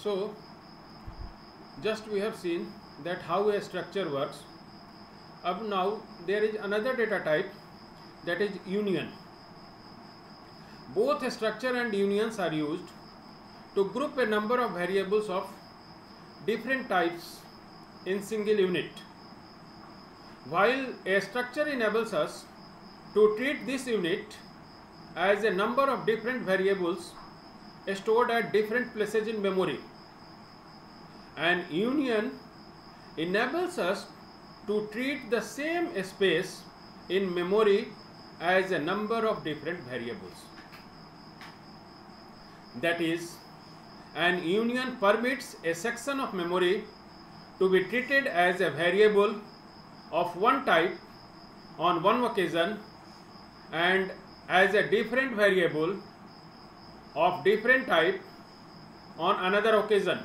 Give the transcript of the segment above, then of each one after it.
So just we have seen that how a structure works. Up now there is another data type, that is union. Both structure and unions are used to group a number of variables of different types in single unit. While a structure enables us to treat this unit as a number of different variables stored at different places in memory, and union enables us to treat the same space in memory as a number of different variables. That is, an union permits a section of memory to be treated as a variable of one type on one occasion and as a different variable of different type on another occasion.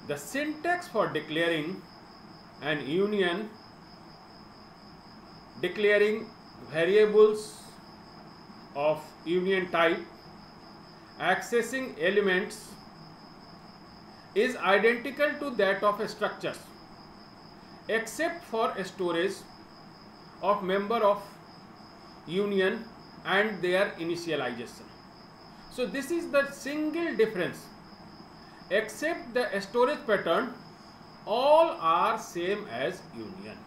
The syntax for declaring an union, declaring variables of union type, accessing elements, is identical to that of structures except for storage of member of union and their initialization. So this is the single difference. Except the storage pattern, all are same as union.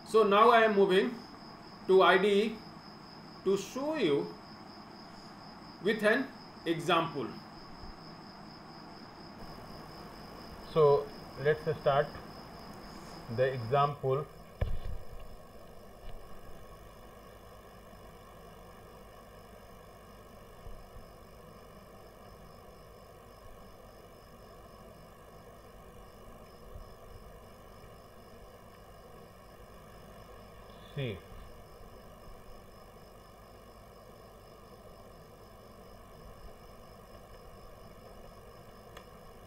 So now I am moving to IDE to show you with an example. So let's start the example. See,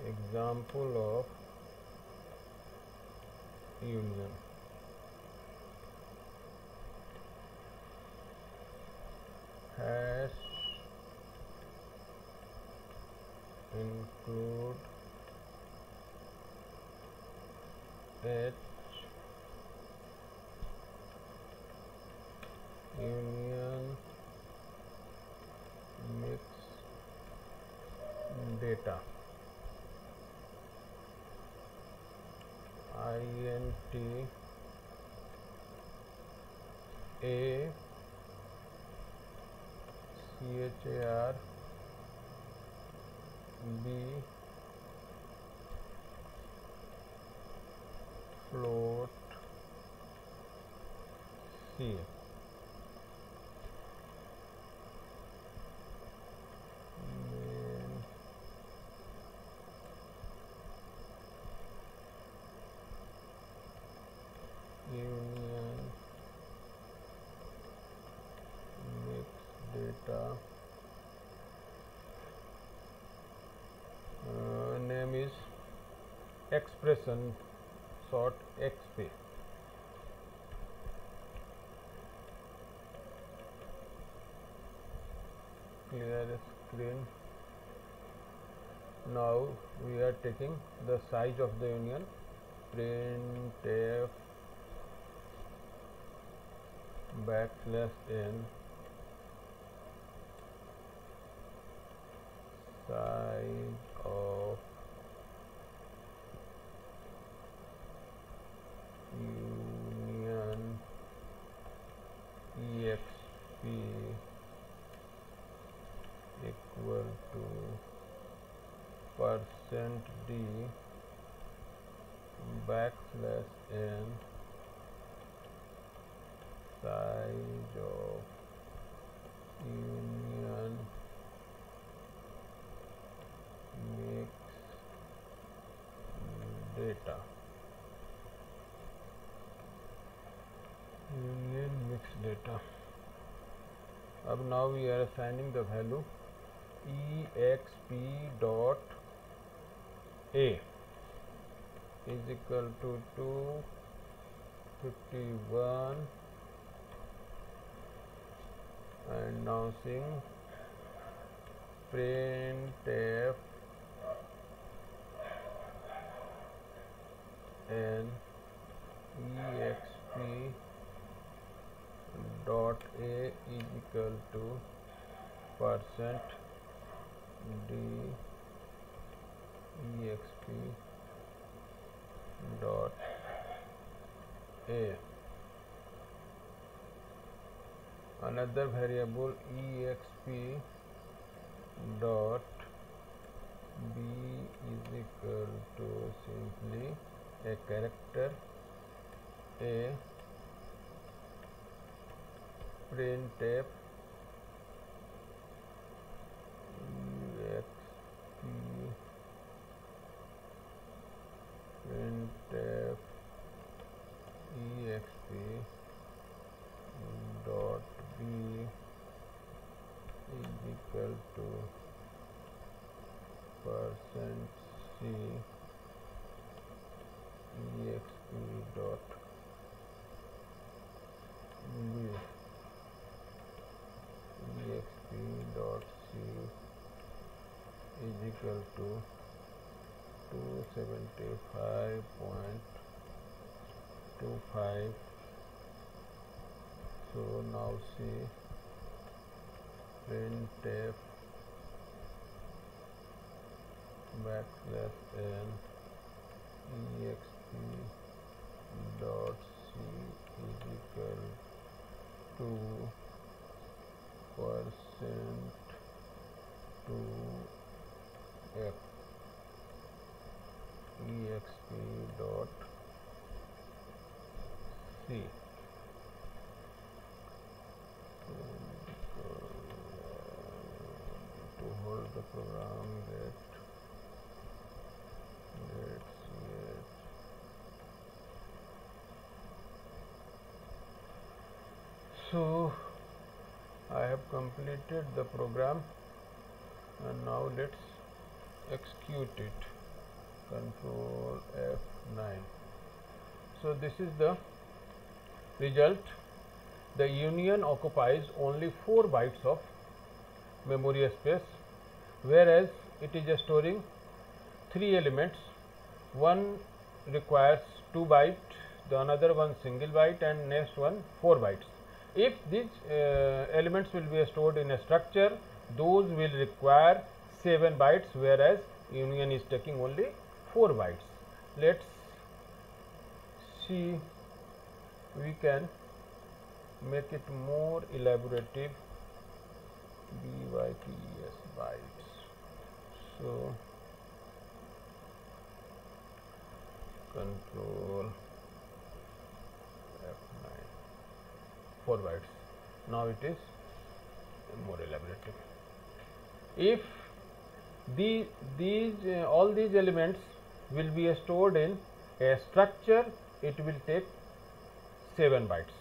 example of union. Hash include H union mix data int a char b float c. Union mix data, name is expression, short XP. Clear screen. Now we are taking the size of the union. Printf \n size of union exp equal to %d \n size of union mix data. Union mix data. अब now we are assigning the value exp dot a is equal to 251 and now seeing printf and exp dot a is equal to percent d exp dot a. Another variable exp dot b is equal to simply a character a printf exp printf exp dot b is equal to percent c exp dot b exp dot c is equal to 275.25. So now see printf backslash n exp dot c is equal to percent to f exp dot c. To hold the program, let's so I have completed the program and now let's execute it. Control F9. So this is the result. The union occupies only 4 bytes of memory space, whereas it is storing 3 elements. One requires 2 bytes, the another one single byte, and next one 4 bytes. If these elements will be stored in a structure, those will require 7 bytes, whereas union is taking only 4 bytes. Let's see, we can make it more elaborative. bytes bytes. So control F9, 4 bytes. Now it is more elaborative. If all these elements will be stored in a structure, it will take 7 bytes.